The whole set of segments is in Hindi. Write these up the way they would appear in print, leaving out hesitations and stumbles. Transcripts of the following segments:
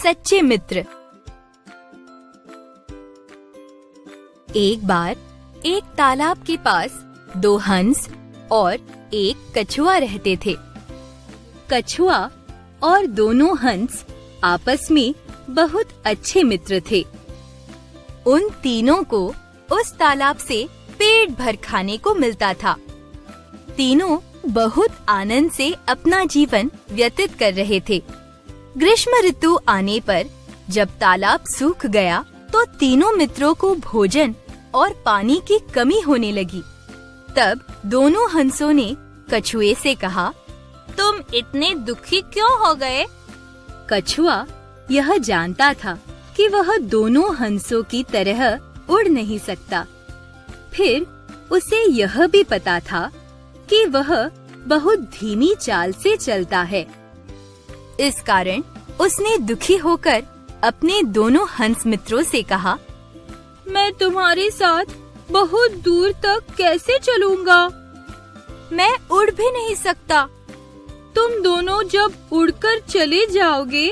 सच्चे मित्र। एक बार एक तालाब के पास 2 हंस और एक कछुआ रहते थे। कछुआ और दोनों हंस आपस में बहुत अच्छे मित्र थे। उन तीनों को उस तालाब से पेट भर खाने को मिलता था। तीनों बहुत आनंद से अपना जीवन व्यतीत कर रहे थे। ग्रीष्म ऋतु आने पर जब तालाब सूख गया तो तीनों मित्रों को भोजन और पानी की कमी होने लगी। तब दोनों हंसों ने कछुए से कहा, तुम इतने दुखी क्यों हो गए? कछुआ यह जानता था कि वह दोनों हंसों की तरह उड़ नहीं सकता। फिर उसे यह भी पता था कि वह बहुत धीमी चाल से चलता है। इस कारण उसने दुखी होकर अपने दोनों हंस मित्रों से कहा, मैं तुम्हारे साथ बहुत दूर तक कैसे चलूंगा? मैं उड़ भी नहीं सकता। तुम दोनों जब उड़कर चले जाओगे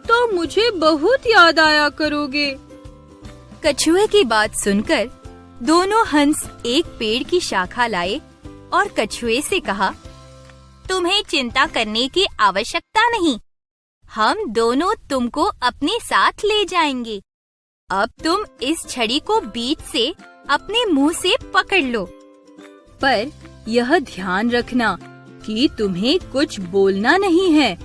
तो मुझे बहुत याद आया करोगे। कछुए की बात सुनकर दोनों हंस एक पेड़ की शाखा लाए और कछुए से कहा, तुम्हें चिंता करने की आवश्यकता नहीं। हम दोनों तुमको अपने साथ ले जाएंगे। अब तुम इस छड़ी को बीच से अपने मुंह से पकड़ लो। पर यह ध्यान रखना कि तुम्हें कुछ बोलना नहीं है,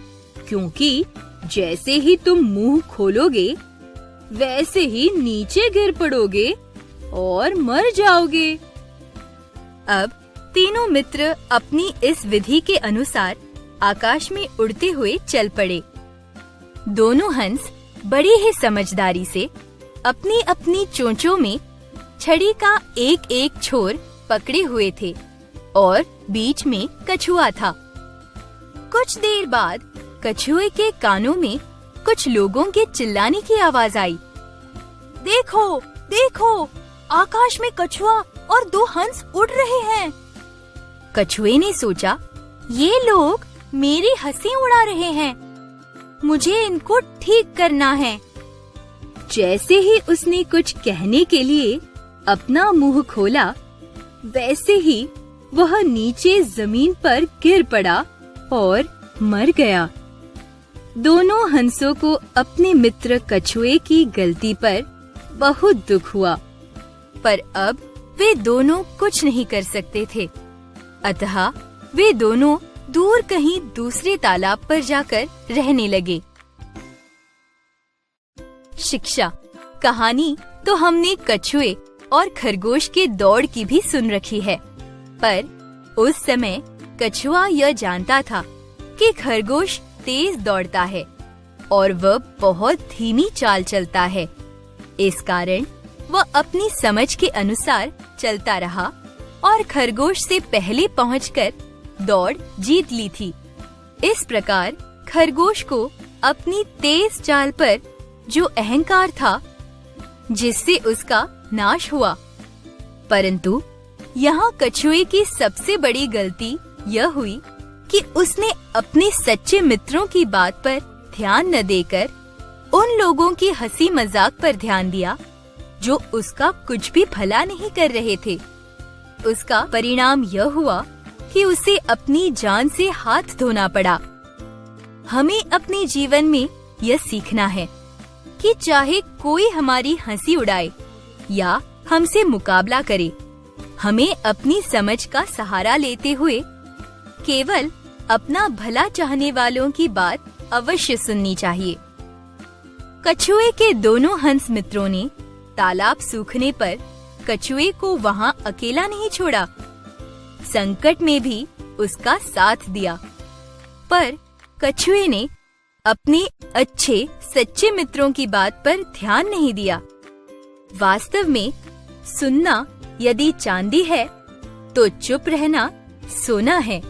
क्योंकि जैसे ही तुम मुंह खोलोगे वैसे ही नीचे गिर पड़ोगे और मर जाओगे। अब तीनों मित्र अपनी इस विधि के अनुसार आकाश में उड़ते हुए चल पड़े। दोनों हंस बड़ी ही समझदारी से अपनी अपनी चोंचों में छड़ी का एक एक छोर पकड़े हुए थे और बीच में कछुआ था। कुछ देर बाद कछुए के कानों में कुछ लोगों के चिल्लाने की आवाज आई। देखो, देखो, आकाश में कछुआ और 2 हंस उड़ रहे हैं। कछुए ने सोचा, ये लोग मेरी हंसी उड़ा रहे हैं। मुझे इनको ठीक करना है। जैसे ही उसने कुछ कहने के लिए अपना मुंह खोला, वैसे ही वह नीचे जमीन पर गिर पड़ा और मर गया। दोनों हंसों को अपने मित्र कछुए की गलती पर बहुत दुख हुआ, पर अब वे दोनों कुछ नहीं कर सकते थे। अतः वे दोनों दूर कहीं दूसरे तालाब पर जाकर रहने लगे। शिक्षा। कहानी तो हमने कछुए और खरगोश के दौड़ की भी सुन रखी है, पर उस समय कछुआ यह जानता था कि खरगोश तेज दौड़ता है और वह बहुत धीमी चाल चलता है। इस कारण वह अपनी समझ के अनुसार चलता रहा और खरगोश से पहले पहुंचकर दौड़ जीत ली थी। इस प्रकार खरगोश को अपनी तेज चाल पर जो अहंकार था, जिससे उसका नाश हुआ। परंतु यहाँ कछुए की सबसे बड़ी गलती यह हुई कि उसने अपने सच्चे मित्रों की बात पर ध्यान न देकर उन लोगों की हंसी मजाक पर ध्यान दिया जो उसका कुछ भी भला नहीं कर रहे थे। उसका परिणाम यह हुआ कि उसे अपनी जान से हाथ धोना पड़ा। हमें अपने जीवन में यह सीखना है कि चाहे कोई हमारी हंसी उड़ाए या हमसे मुकाबला करे, हमें अपनी समझ का सहारा लेते हुए केवल अपना भला चाहने वालों की बात अवश्य सुननी चाहिए। कछुए के दोनों हंस मित्रों ने तालाब सूखने पर कछुए को वहां अकेला नहीं छोड़ा, संकट में भी उसका साथ दिया। पर कछुए ने अपने अच्छे सच्चे मित्रों की बात पर ध्यान नहीं दिया। वास्तव में सुनना यदि चांदी है तो चुप रहना सोना है।